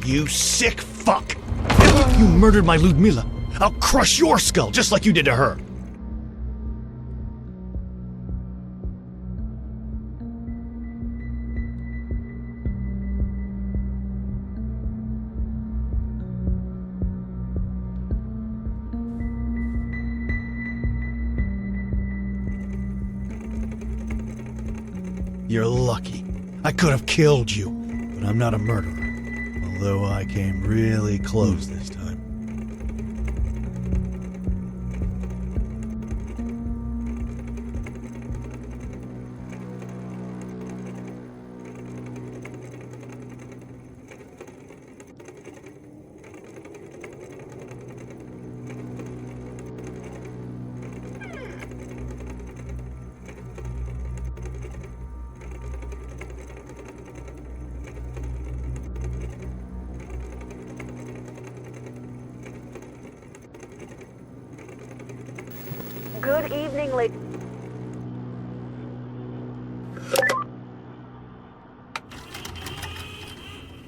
You sick fuck! You murdered my Ludmila. I'll crush your skull just like you did to her. You're lucky. I could have killed you, but I'm not a murderer. Although I came really close this time. Good evening, lady.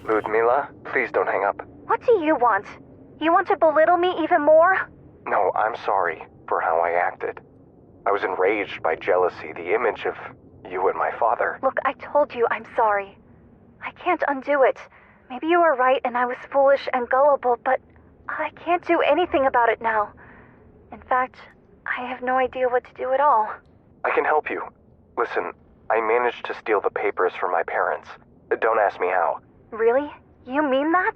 Ludmila, please don't hang up. What do you want? You want to belittle me even more? No, I'm sorry for how I acted. I was enraged by jealousy, the image of you and my father. Look, I told you I'm sorry. I can't undo it. Maybe you were right and I was foolish and gullible, but I can't do anything about it now. In fact, I have no idea what to do at all. I can help you. Listen, I managed to steal the papers from my parents. Don't ask me how. Really? You mean that?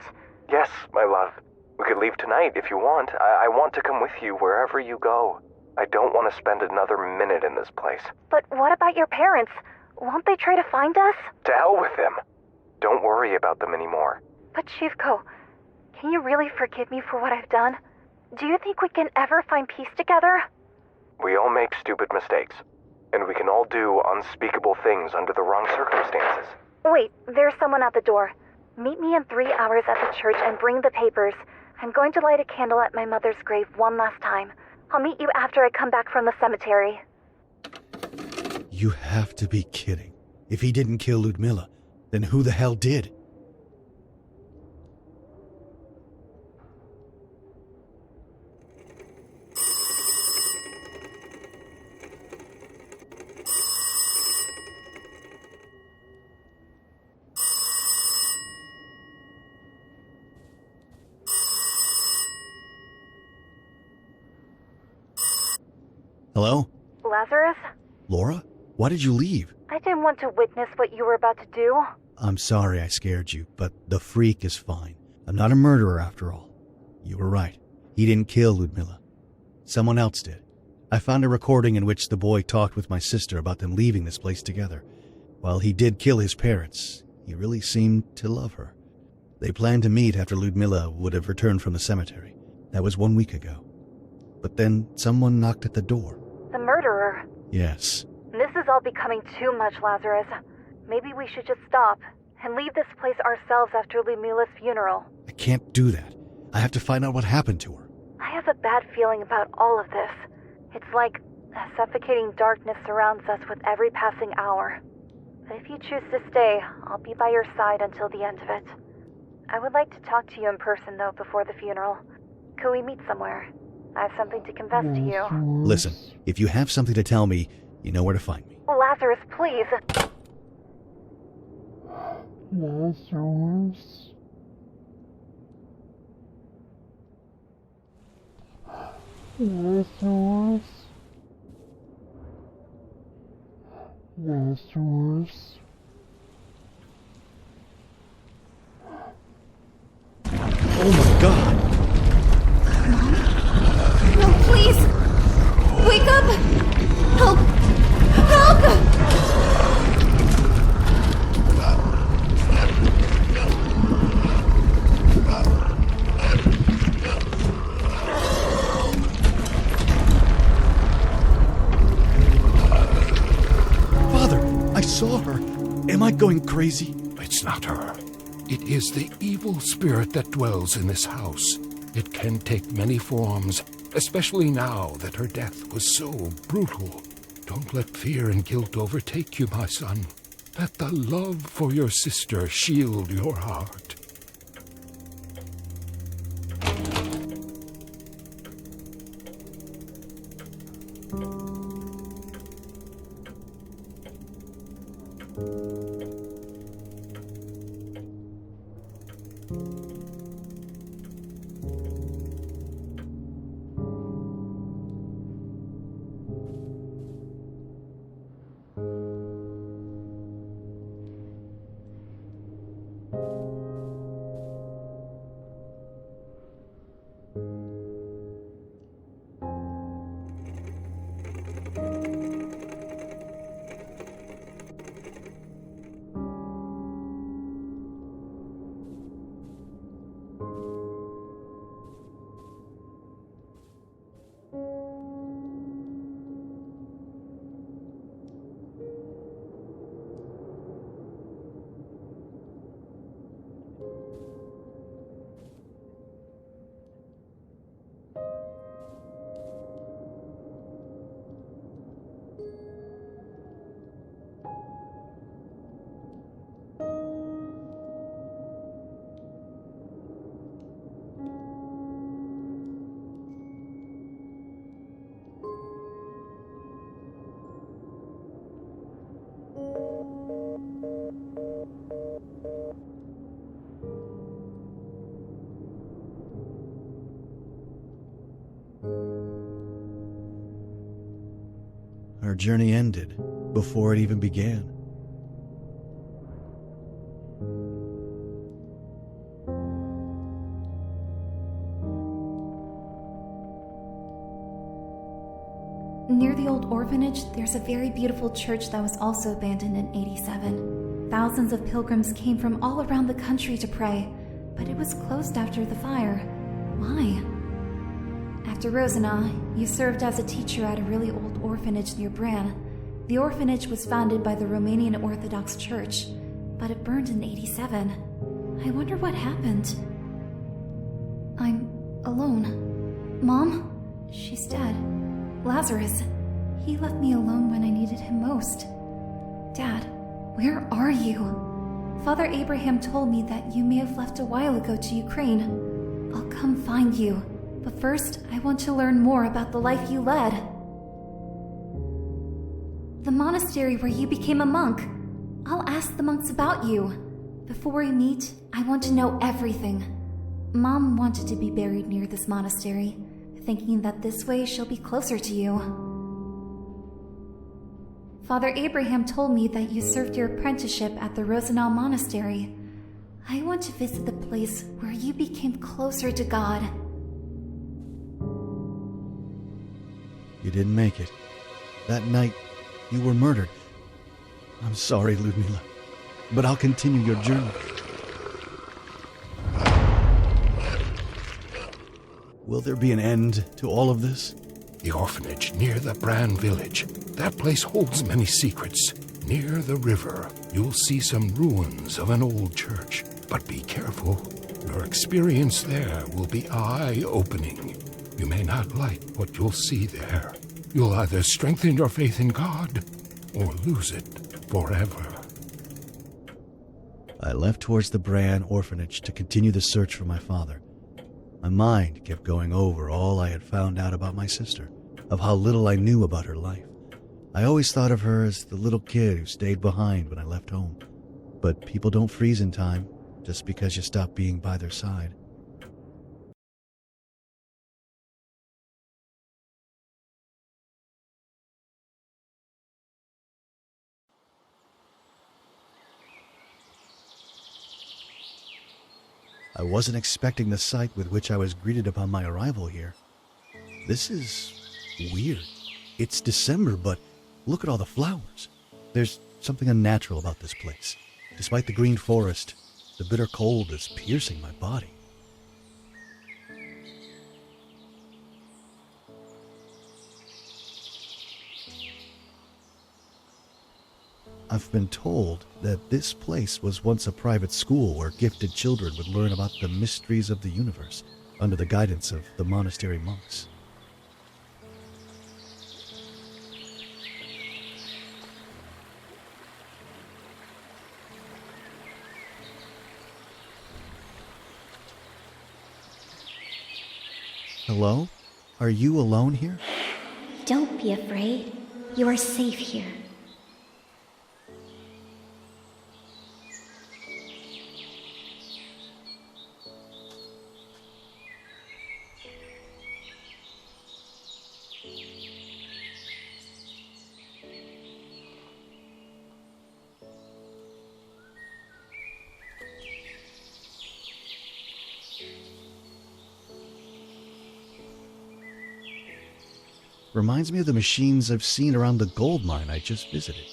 Yes, my love. We could leave tonight if you want. I want to come with you wherever you go. I don't want to spend another minute in this place. But what about your parents? Won't they try to find us? To hell with them. Don't worry about them anymore. But Shivko, can you really forgive me for what I've done? Do you think we can ever find peace together? We all make stupid mistakes, and we can all do unspeakable things under the wrong circumstances. Wait, there's someone at the door. Meet me in 3 hours at the church and bring the papers. I'm going to light a candle at my mother's grave one last time. I'll meet you after I come back from the cemetery. You have to be kidding. If he didn't kill Ludmila, then who the hell did? Hello? Lazarus? Laura? Why did you leave? I didn't want to witness what you were about to do. I'm sorry I scared you, but the freak is fine. I'm not a murderer after all. You were right. He didn't kill Ludmila. Someone else did. I found a recording in which the boy talked with my sister about them leaving this place together. While he did kill his parents, he really seemed to love her. They planned to meet after Ludmila would have returned from the cemetery. That was 1 week ago. But then someone knocked at the door. The murderer. Yes. This is all becoming too much, Lazarus. Maybe we should just stop and leave this place ourselves after Ludmila's funeral. I can't do that. I have to find out what happened to her. I have a bad feeling about all of this. It's like a suffocating darkness surrounds us with every passing hour. But if you choose to stay, I'll be by your side until the end of it. I would like to talk to you in person, though, before the funeral. Could we meet somewhere? I have something to confess to you. Listen, if you have something to tell me, you know where to find me. Lazarus, please. Lazarus. Lazarus. Lazarus. Oh my God! No, please! Wake up! Help! Help! Father, I saw her. Am I going crazy? It's not her. It is the evil spirit that dwells in this house. It can take many forms, especially now that her death was so brutal. Don't let fear and guilt overtake you, my son. Let the love for your sister shield your heart. Our journey ended before it even began. Near the old orphanage, there's a very beautiful church that was also abandoned in 87. Thousands of pilgrims came from all around the country to pray, but it was closed after the fire. Why? After Rosina, you served as a teacher at a really old orphanage near Bran. The orphanage was founded by the Romanian Orthodox Church, but it burned in 87. I wonder what happened. I'm alone. Mom? She's dead. Lazarus, he left me alone when I needed him most. Dad, where are you? Father Abraham told me that you may have left a while ago to Ukraine. I'll come find you. But first, I want to learn more about the life you led. The monastery where you became a monk. I'll ask the monks about you. Before we meet, I want to know everything. Mom wanted to be buried near this monastery, thinking that this way she'll be closer to you. Father Abraham told me that you served your apprenticeship at the Rosenau Monastery. I want to visit the place where you became closer to God. You didn't make it. That night, you were murdered. I'm sorry, Ludmila, but I'll continue your journey. Will there be an end to all of this? The orphanage near the Bran village. That place holds many secrets. Near the river, you'll see some ruins of an old church. But be careful. Your experience there will be eye-opening. You may not like what you'll see there. You'll either strengthen your faith in God or lose it forever. I left towards the Bran orphanage to continue the search for my father. My mind kept going over all I had found out about my sister, of how little I knew about her life. I always thought of her as the little kid who stayed behind when I left home. But people don't freeze in time just because you stop being by their side. I wasn't expecting the sight with which I was greeted upon my arrival here. This is weird. It's December, but look at all the flowers. There's something unnatural about this place. Despite the green forest, the bitter cold is piercing my body. I've been told that this place was once a private school where gifted children would learn about the mysteries of the universe under the guidance of the monastery monks. Hello? Are you alone here? Don't be afraid. You are safe here. Reminds me of the machines I've seen around the gold mine I just visited.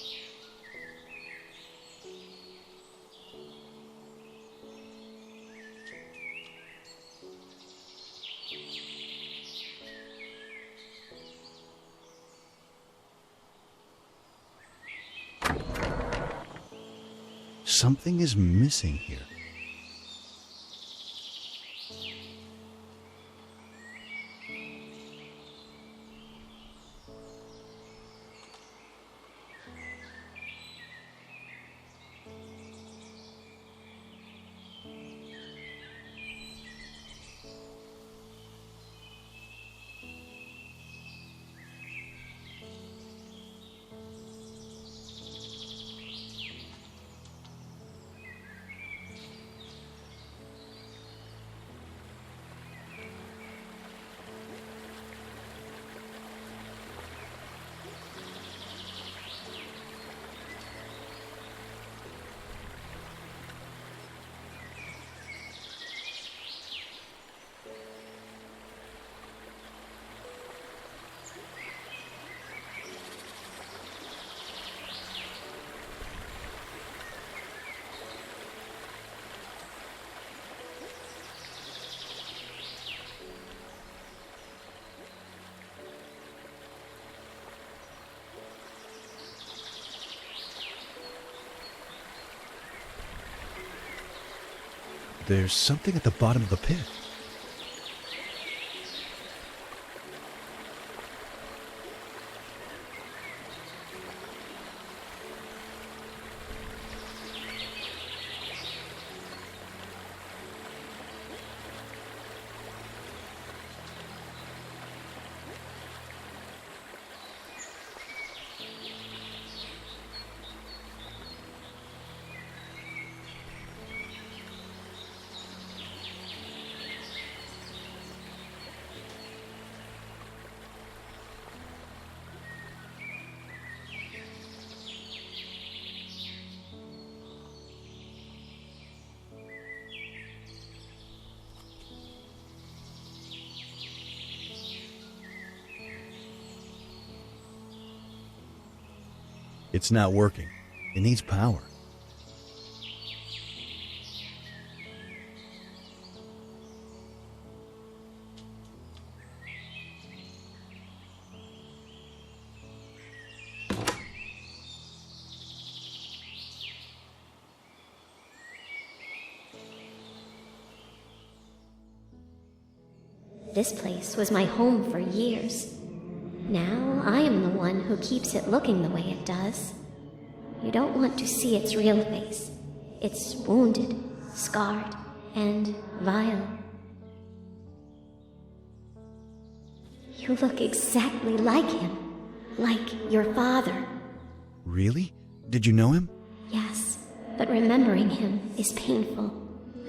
Something is missing here. There's something at the bottom of the pit. It's not working. It needs power. This place was my home for years. Now I am the one who keeps it looking the way it does. You don't want to see its real face. It's wounded, scarred, and vile. You look exactly like him. Like your father. Really? Did you know him? Yes, but remembering him is painful.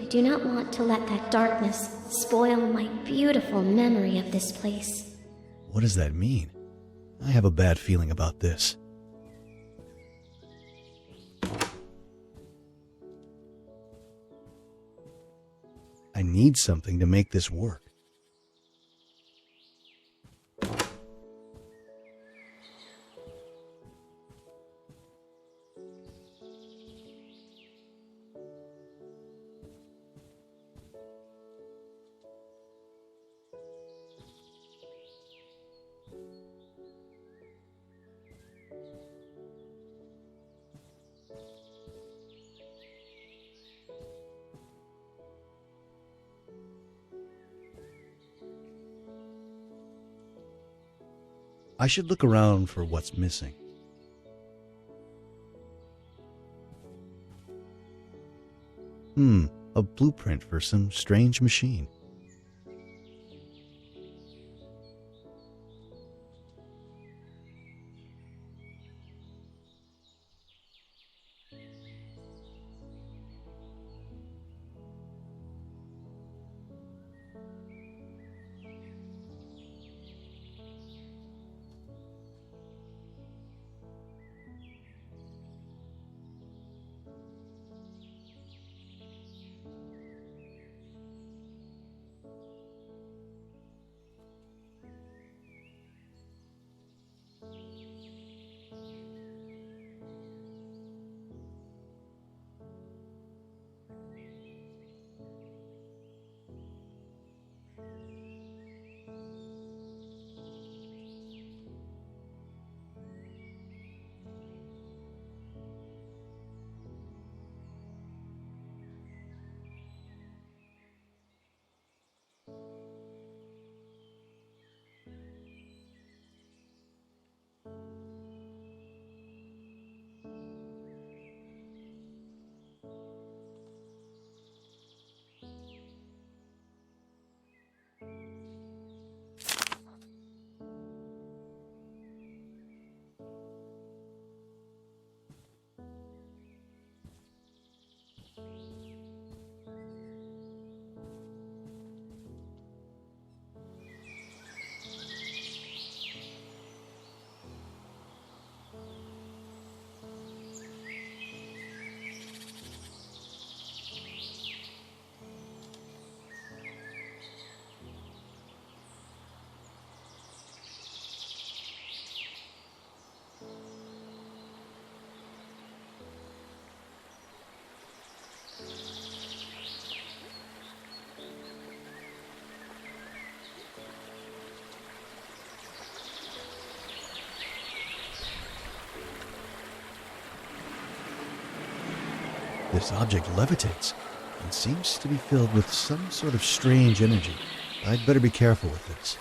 I do not want to let that darkness spoil my beautiful memory of this place. What does that mean? I have a bad feeling about this. I need something to make this work. I should look around for what's missing. A blueprint for some strange machine. This object levitates and seems to be filled with some sort of strange energy. I'd better be careful with this.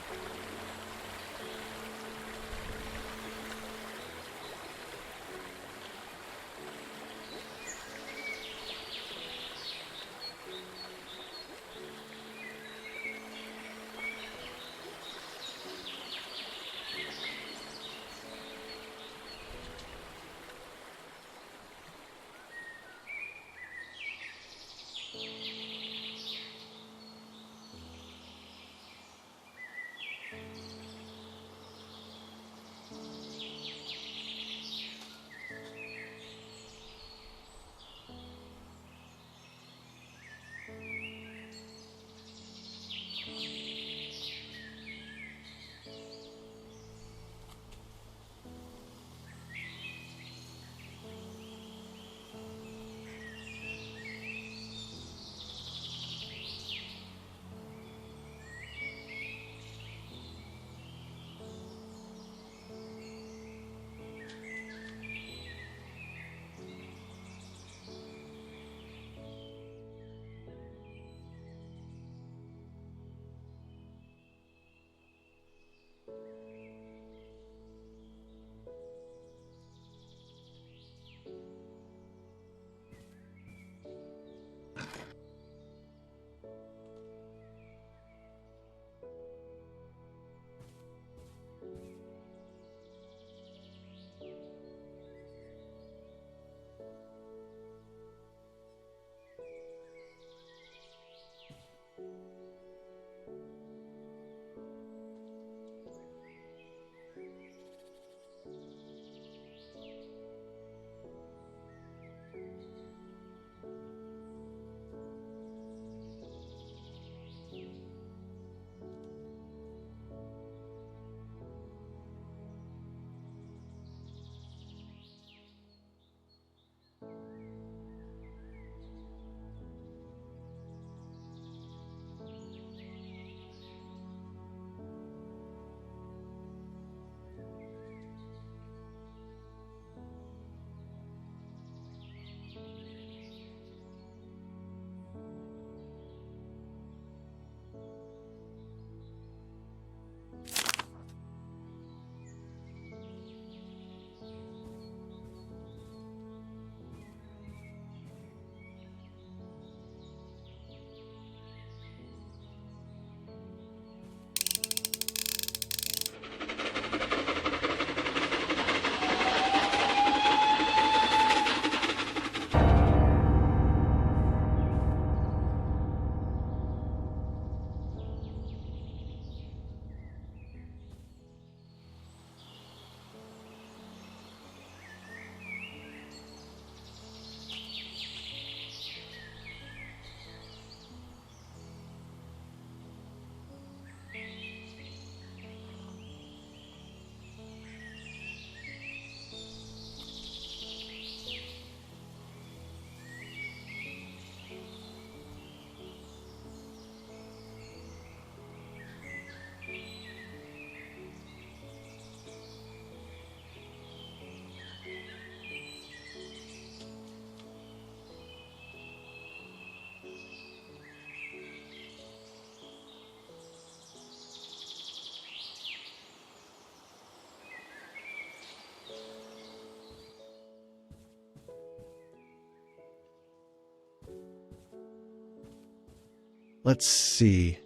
Let's see.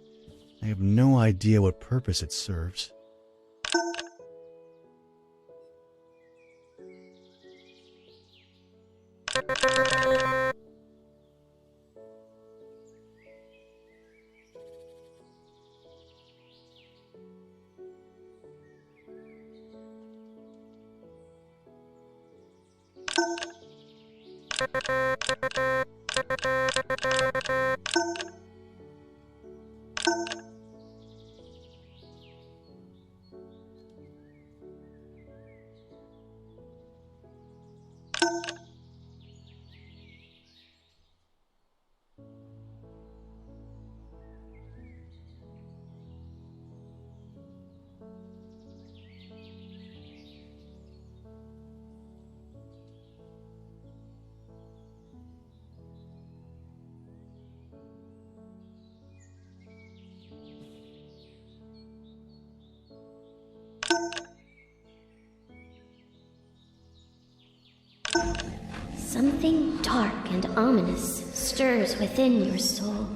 I have no idea what purpose it serves. Something dark and ominous stirs within your soul.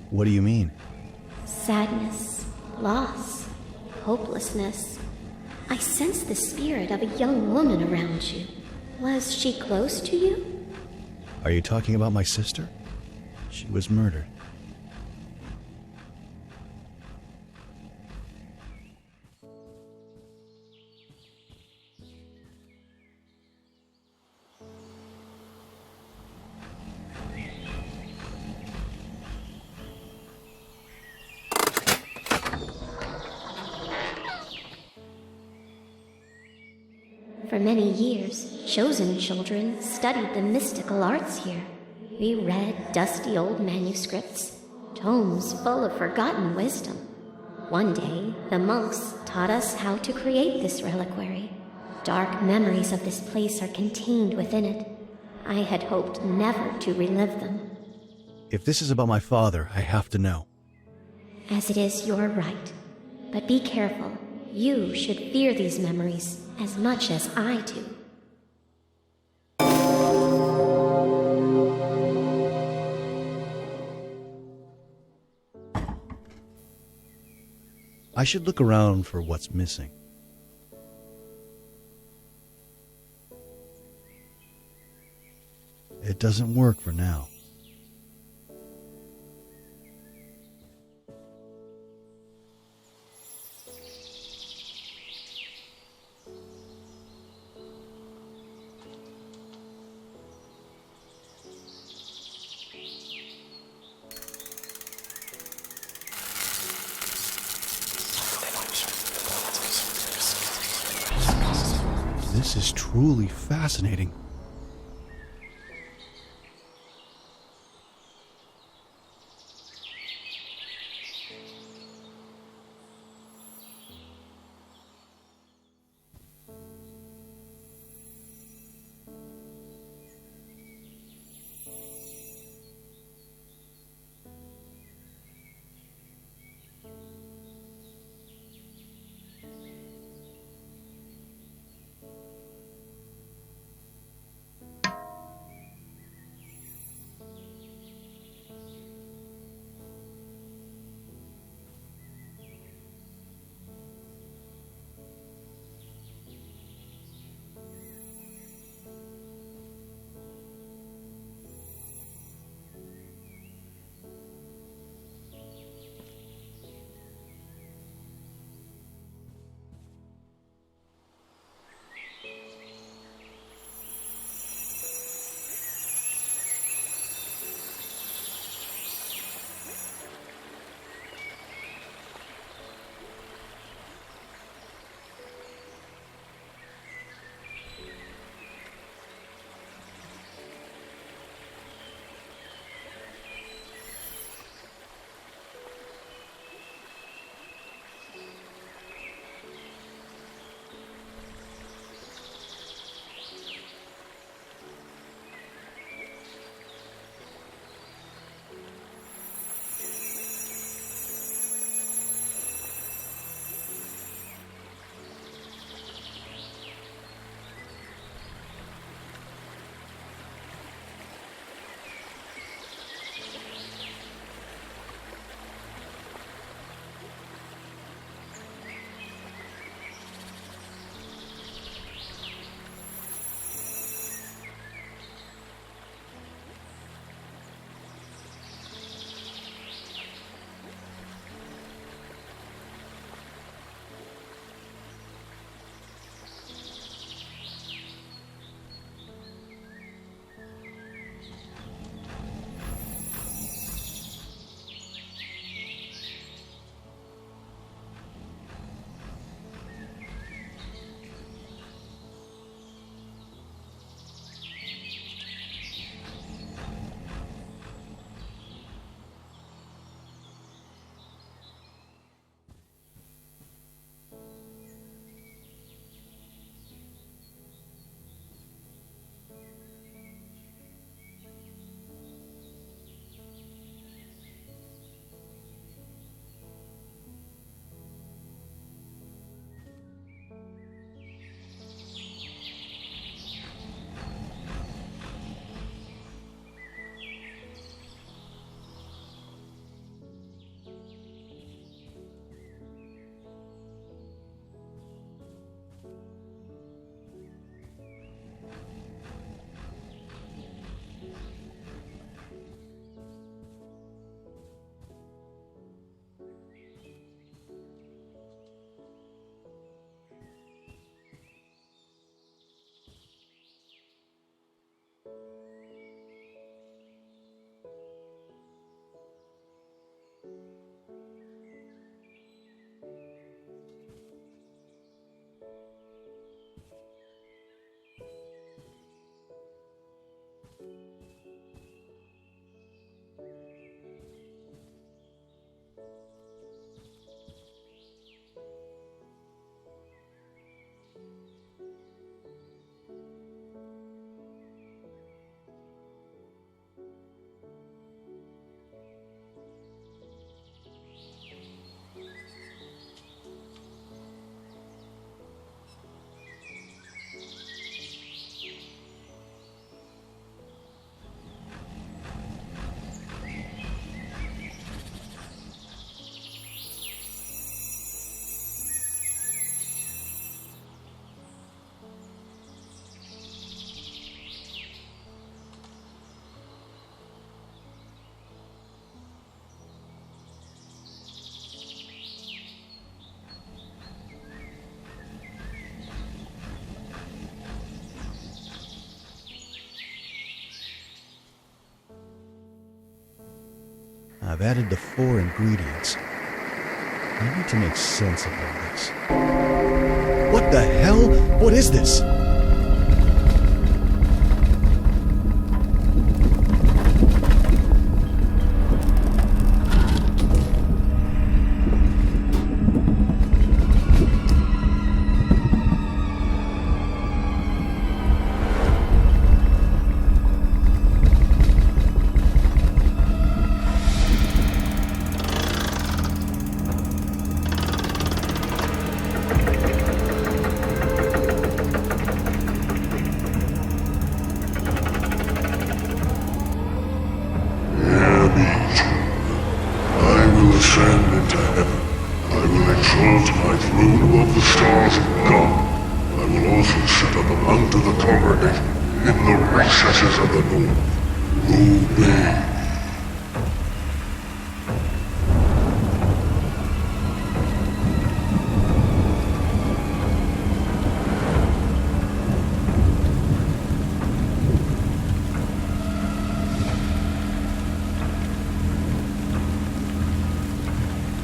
What do you mean? Sadness, loss, hopelessness. I sense the spirit of a young woman around you. Was she close to you? Are you talking about my sister? She was murdered. For many years, chosen children studied the mystical arts here. We read dusty old manuscripts, tomes full of forgotten wisdom. One day, the monks taught us how to create this reliquary. Dark memories of this place are contained within it. I had hoped never to relive them. If this is about my father, I have to know. As it is your right. But be careful. You should fear these memories as much as I do. I should look around for what's missing. It doesn't work for now. This is truly fascinating. I've added the 4 ingredients. I need to make sense of all this. What the hell? What is this?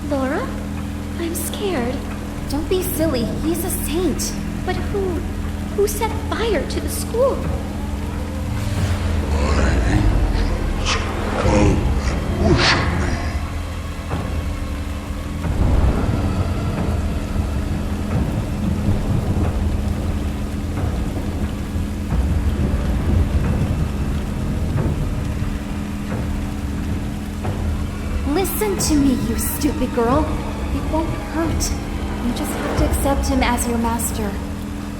Laura? I'm scared. Don't be silly. He's a saint. But who set fire to the school? My angels, come and worship me. Listen to me, you stupid girl. It won't hurt. You just have to accept him as your master.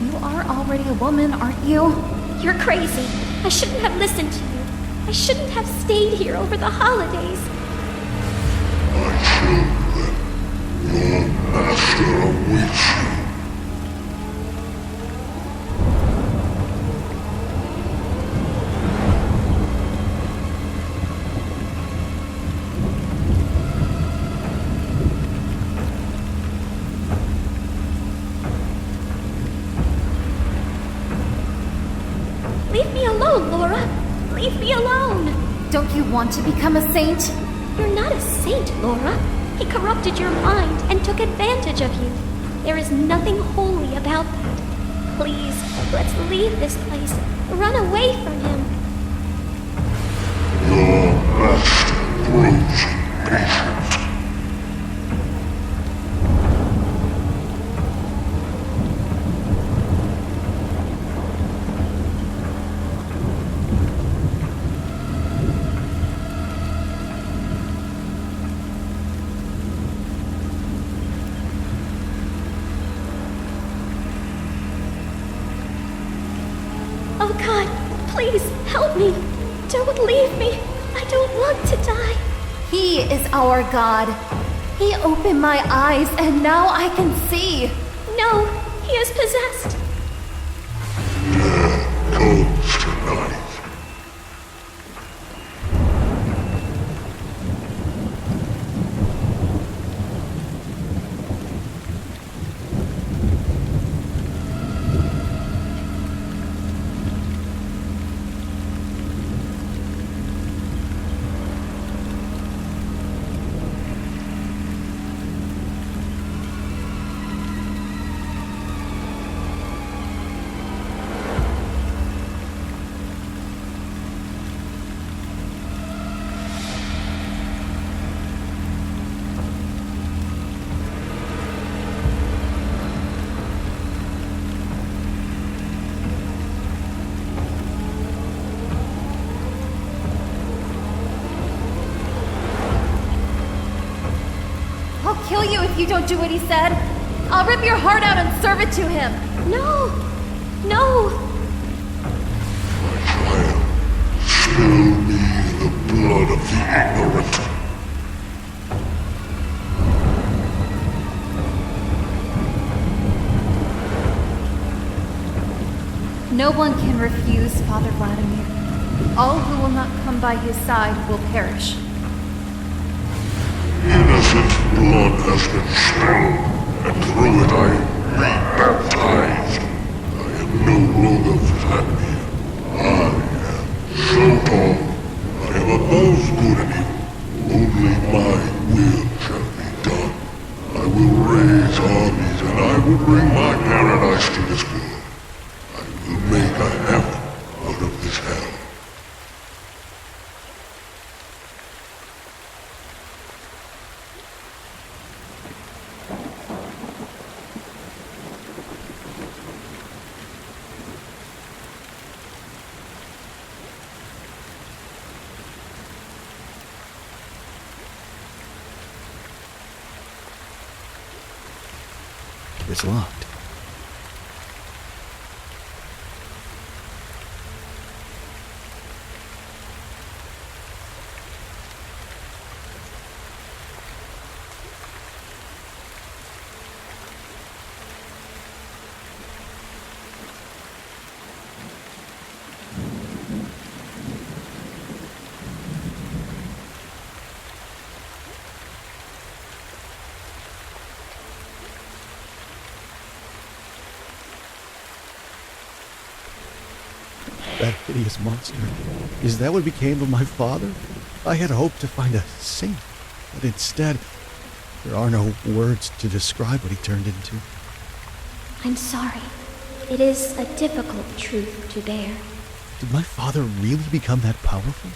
You are already a woman, aren't you? You're crazy. I shouldn't have listened to you. I shouldn't have stayed here over the holidays. My children, your master awaits you. Leave me alone, Laura. Leave me alone. Don't you want to become a saint? You're not a saint, Laura. He corrupted your mind and took advantage of you. There is nothing holy about that. Please, let's leave this place. Run away from him. Your master grows impatient. Oh God, please help me. Don't leave me. I don't want to die. He is our God. He opened my eyes and now I can see. No, he is possessed. Death comes tonight. I'll kill you if you don't do what he said. I'll rip your heart out and serve it to him. No, no. My child, spill me the blood of the ignorant. No one can refuse Father Vladimir. All who will not come by his side will perish. Innocent blood has been spilled, and through it I am rebaptized. I am no longer Vladimir. I am so tall. I am above good and evil. Only It's locked. That hideous monster. Is that what became of my father? I had hoped to find a saint, but instead, there are no words to describe what he turned into. I'm sorry. It is a difficult truth to bear. Did my father really become that powerful?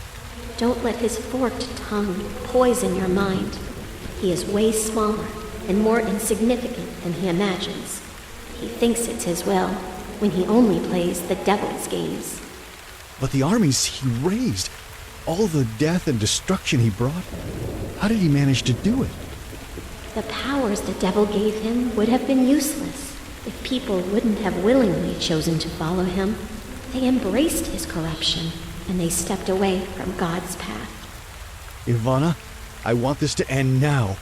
Don't let his forked tongue poison your mind. He is way smaller and more insignificant than he imagines. He thinks it's his will, when he only plays the devil's games. But the armies he raised, all the death and destruction he brought, how did he manage to do it? The powers the devil gave him would have been useless if people wouldn't have willingly chosen to follow him. They embraced his corruption, and they stepped away from God's path. Ivana, I want this to end now.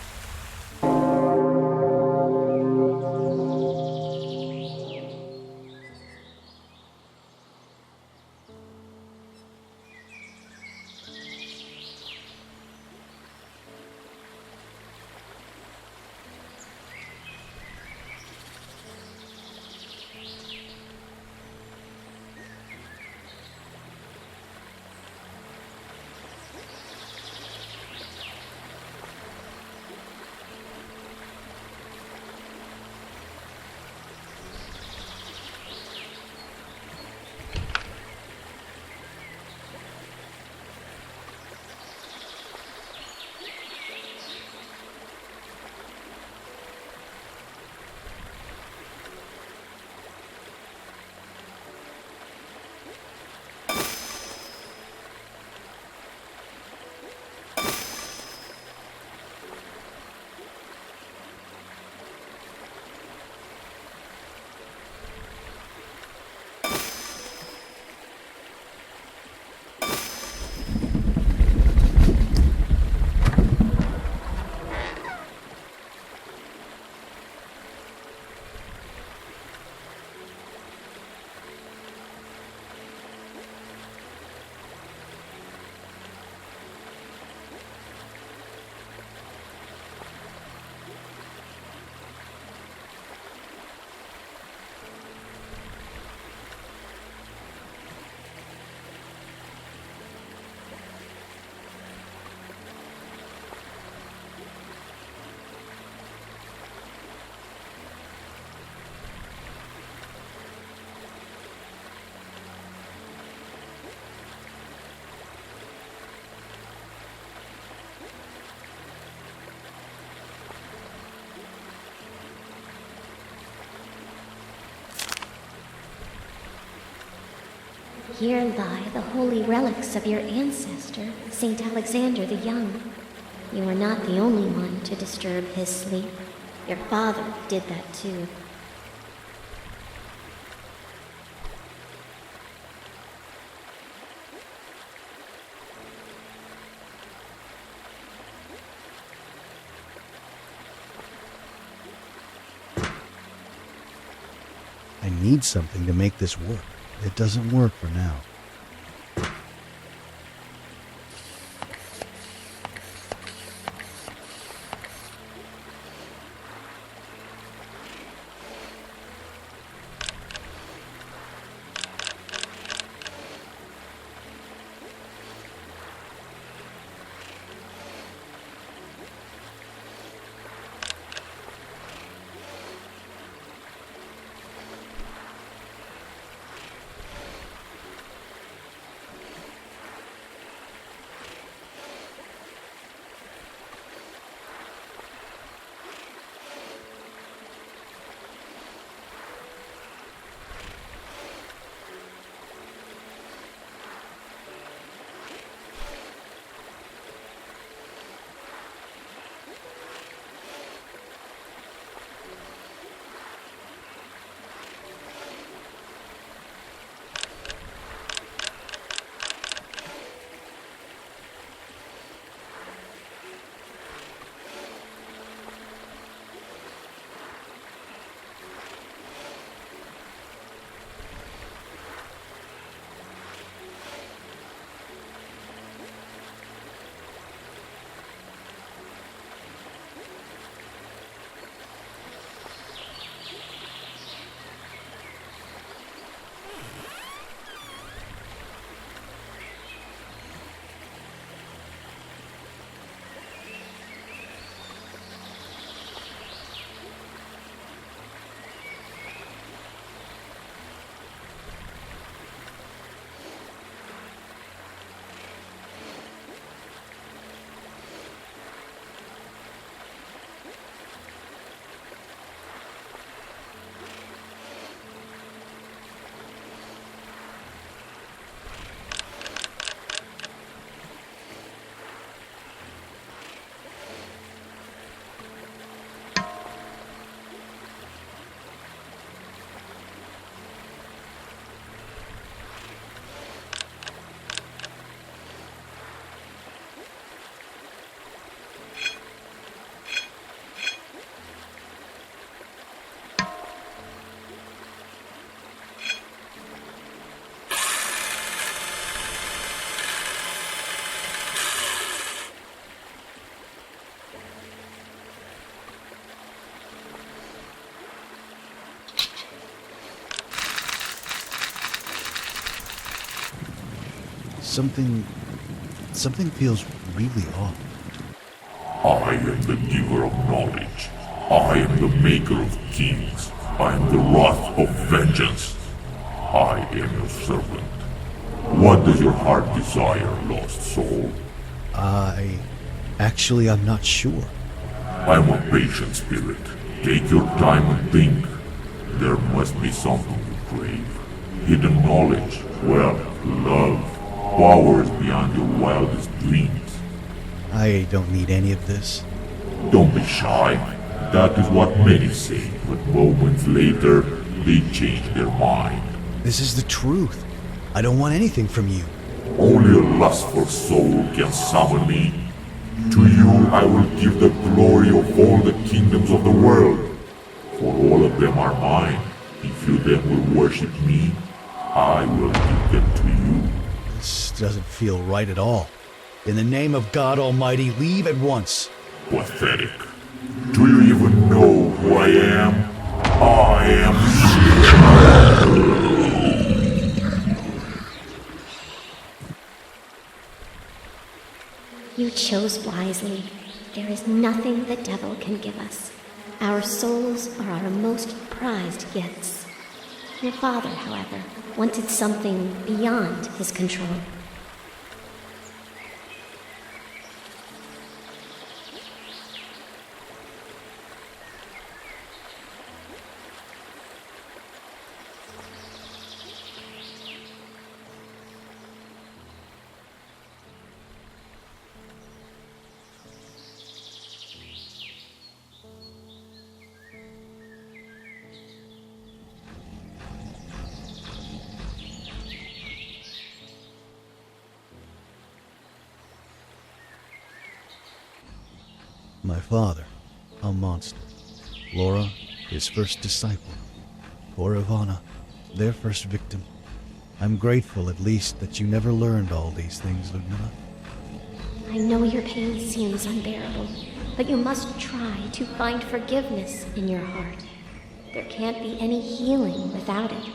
Here lie the holy relics of your ancestor, Saint Alexander the Young. You are not the only one to disturb his sleep. Your father did that too. I need something to make this work. It doesn't work for now. Something feels really off. I am the giver of knowledge. I am the maker of kings. I am the wrath of vengeance. I am your servant. What does your heart desire, lost soul? I'm not sure. I'm a patient spirit. Take your time and think. There must be something you crave. Hidden knowledge, wealth, love, powers beyond your wildest dreams. I don't need any of this. Don't be shy. That is what many say, but moments later, they change their mind. This is the truth. I don't want anything from you. Only a lustful soul can summon me. To you I will give the glory of all the kingdoms of the world. For all of them are mine. If you then will worship me, I will give them to you. This doesn't feel right at all. In the name of God Almighty, leave at once. Pathetic. Do you even know who I am? I am... You chose wisely. There is nothing the devil can give us. Our souls are our most prized gifts. Your father, however, wanted something beyond his control. My father, a monster. Laura, his first disciple. Poor Ivana, their first victim. I'm grateful at least that you never learned all these things, Ludmilla. I know your pain seems unbearable, but you must try to find forgiveness in your heart. There can't be any healing without it.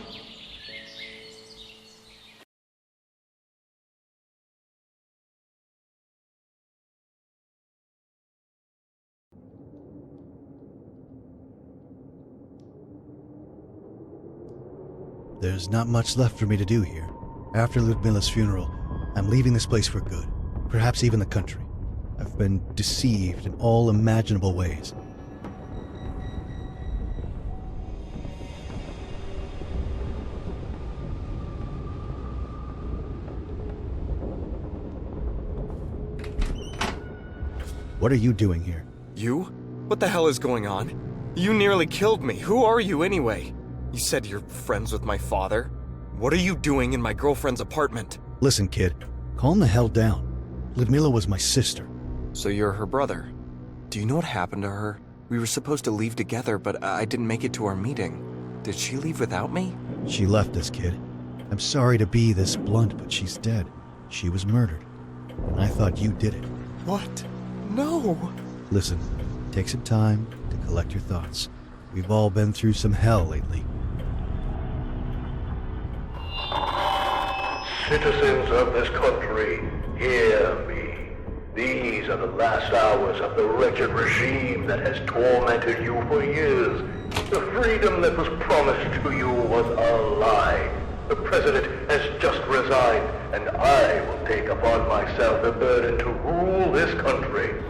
There's not much left for me to do here. After Ludmilla's funeral, I'm leaving this place for good. Perhaps even the country. I've been deceived in all imaginable ways. What are you doing here? You? What the hell is going on? You nearly killed me. Who are you anyway? You said you're friends with my father. What are you doing in my girlfriend's apartment? Listen, kid. Calm the hell down. Ludmilla was my sister. So you're her brother. Do you know what happened to her? We were supposed to leave together, but I didn't make it to our meeting. Did she leave without me? She left us, kid. I'm sorry to be this blunt, but she's dead. She was murdered. And I thought you did it. What? No! Listen, take some time to collect your thoughts. We've all been through some hell lately. Citizens of this country, hear me. These are the last hours of the wretched regime that has tormented you for years. The freedom that was promised to you was a lie. The president has just resigned, and I will take upon myself the burden to rule this country.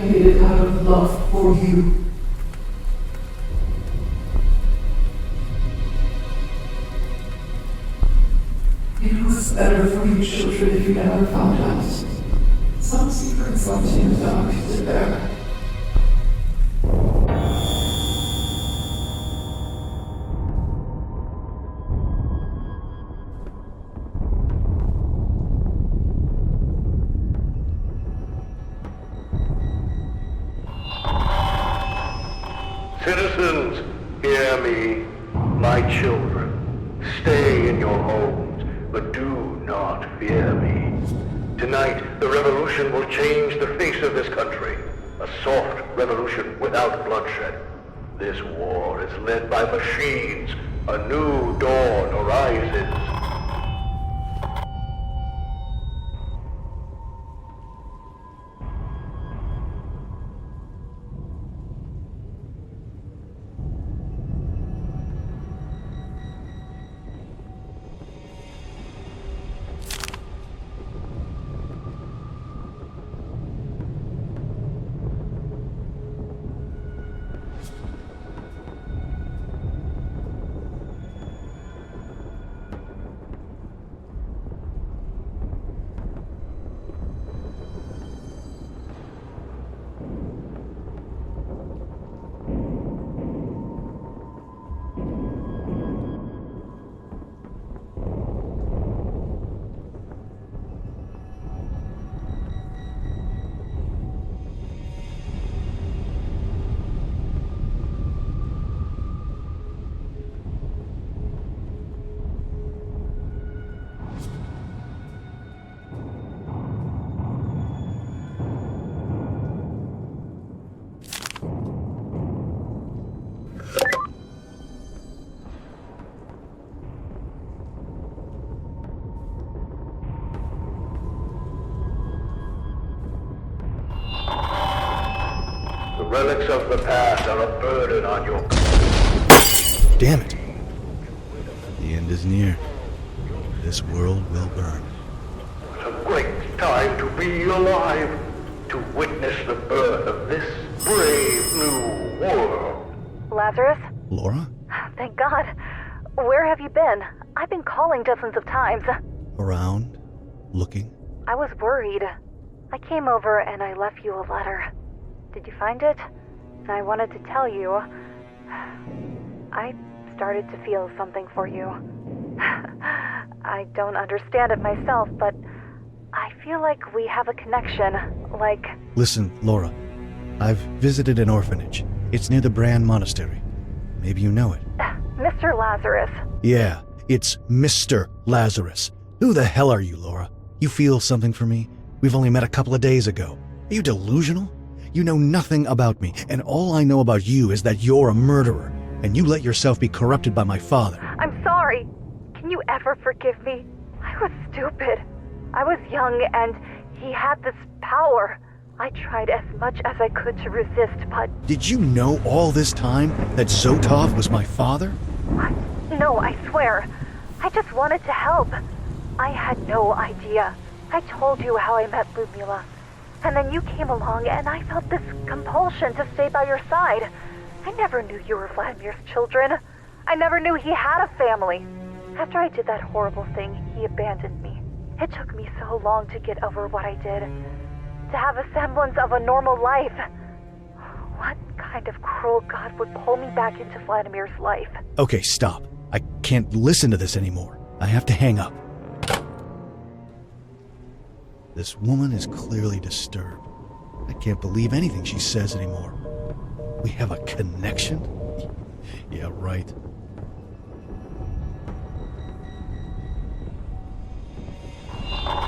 did it out of love for you. It was better for you children if you never found out. Some secrets left in the dark to bear. Citizens, hear me. My children, stay in your homes, but do not fear me. Tonight, the revolution will change the face of this country. A soft revolution without bloodshed. This war is led by machines. A new dawn arises. Relics of the past are a burden on your... Damn it. The end is near. This world will burn. What a great time to be alive, to witness the birth of this brave new world. Lazarus? Laura? Thank God. Where have you been? I've been calling dozens of times. Around? Looking? I was worried. I came over and I left you a letter. Did you find it? I wanted to tell you. I started to feel something for you. I don't understand it myself, but I feel like we have a connection, like... Listen, Laura. I've visited an orphanage. It's near the Bran Monastery. Maybe you know it. Mr. Lazarus. Yeah, it's Mr. Lazarus. Who the hell are you, Laura? You feel something for me? We've only met a couple of days ago. Are you delusional? You know nothing about me, and all I know about you is that you're a murderer, and you let yourself be corrupted by my father. I'm sorry. Can you ever forgive me? I was stupid. I was young, and he had this power. I tried as much as I could to resist, but... Did you know all this time that Zotov was my father? What? No, I swear. I just wanted to help. I had no idea. I told you how I met Ludmila. And then you came along, and I felt this compulsion to stay by your side. I never knew you were Vladimir's children. I never knew he had a family. After I did that horrible thing, he abandoned me. It took me so long to get over what I did. To have a semblance of a normal life. What kind of cruel god would pull me back into Vladimir's life? Okay, stop. I can't listen to this anymore. I have to hang up. This woman is clearly disturbed. I can't believe anything she says anymore. We have a connection? Yeah, right.